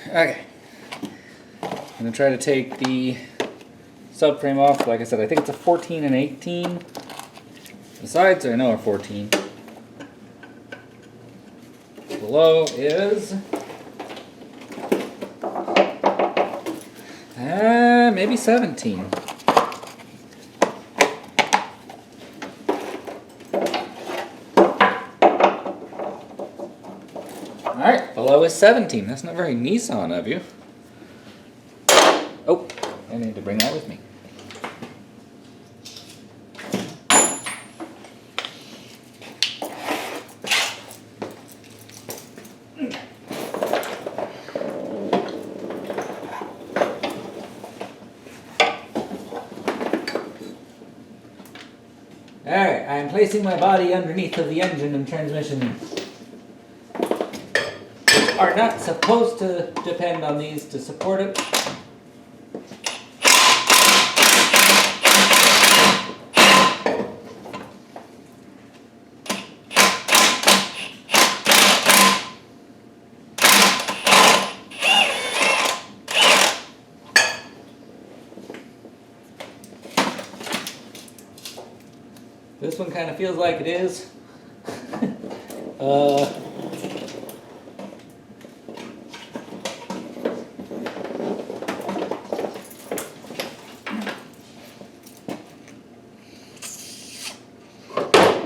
Okay. I'm going to try to take the subframe off. Like I said, I think it's a 14 and 18. The sides I know are 14. Below is maybe 17. Alright, below is 17. That's not very Nissan of you. Oh, I need to bring that with me. Alright, I am placing my body underneath of the engine and transmission, which are not supposed to depend on these to support it. This one kind of feels like it is.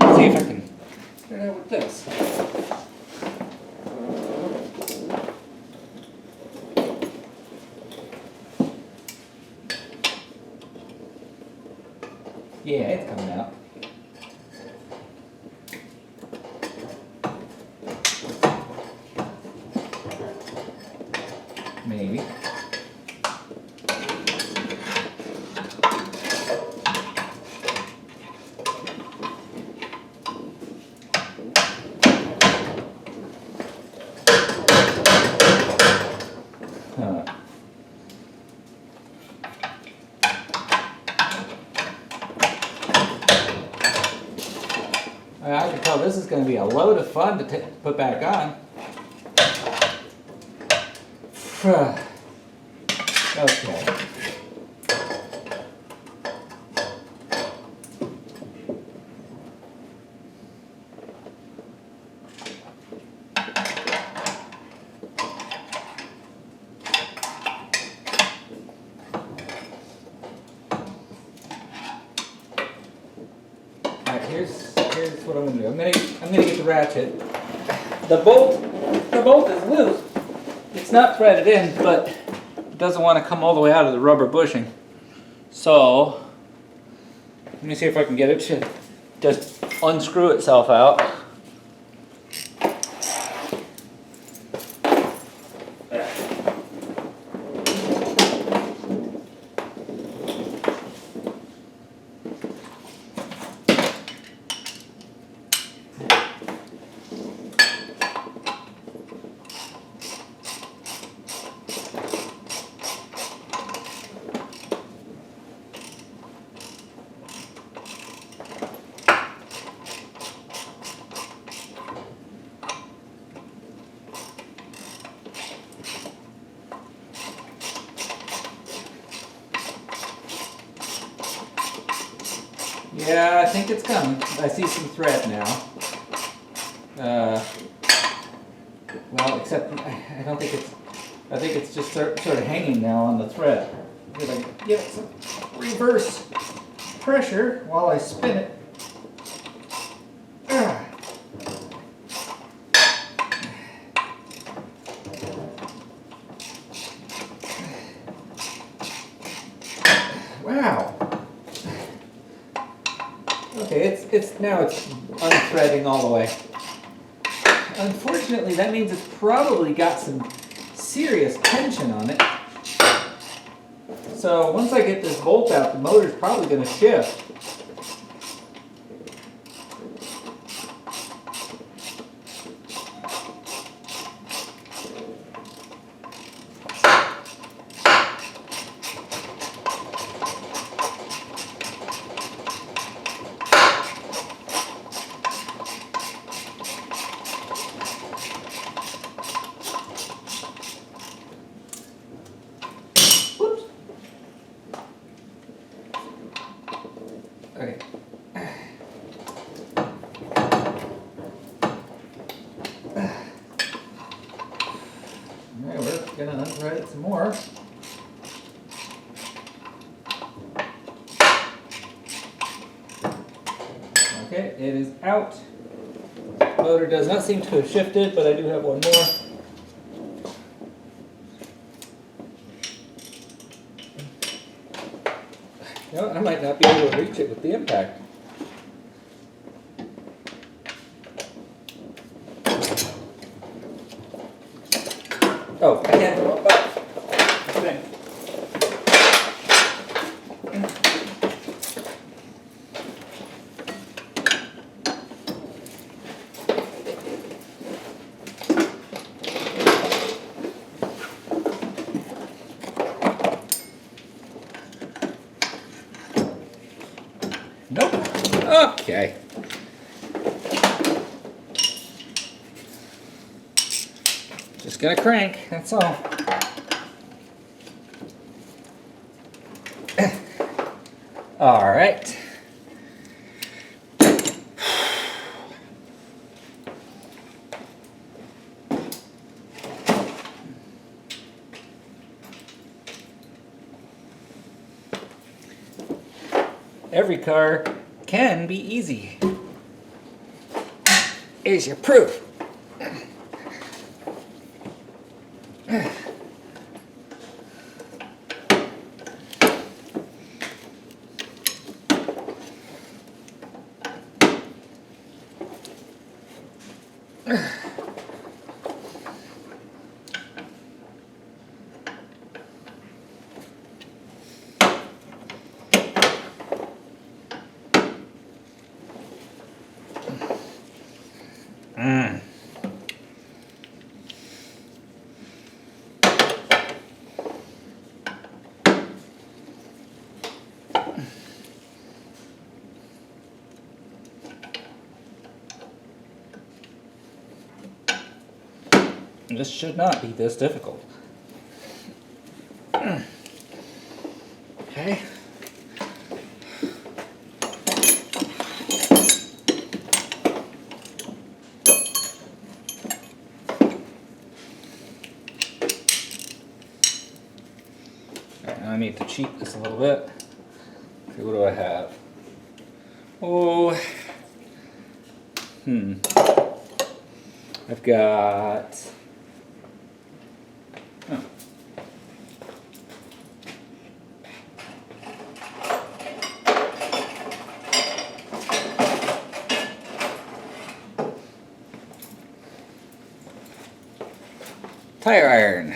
Let's see if I can get it out with this. Yeah, it's coming out. Maybe. I can tell this is going to be a load of fun to put back on. Okay. Alright, here's what I'm gonna do. I'm gonna get the ratchet. The bolt is loose. It's not threaded in, but it doesn't want to come all the way out of the rubber bushing. So let me see if I can get it to just unscrew itself out. Yeah, I think it's coming. I see some thread now. Well, except I don't think it's. I think it's just sort of hanging now on the thread. I'm gonna give it some reverse pressure while I spin it. Wow. Okay, it's now it's unthreading all the way. Unfortunately, that means it's probably got some serious tension on it. So once I get this bolt out, the motor's probably going to shift. gonna unthread it some more. Okay, it is out. Motor does not seem to have shifted, but I do have one more. You know, I might not be able to reach it with the impact. Oh, I can't go back. Okay. Nope. Okay. Just gonna crank, that's all. All right. Every car can be easy. Here's your proof. This should not be this difficult. Okay. Alright, now I need to cheat this a little bit. Okay, what do I have? Oh, I've got. Oh. Tire iron.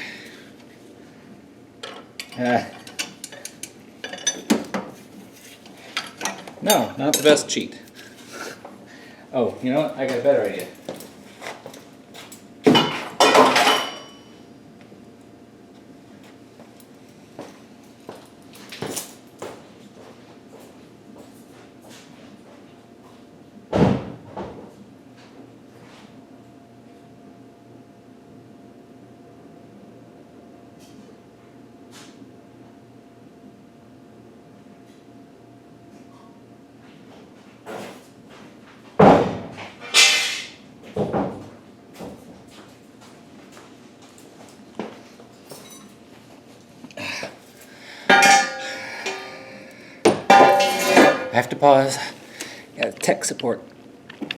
No, not the best cheat. Oh, you know what? I got a better idea. I have to pause. Got tech support.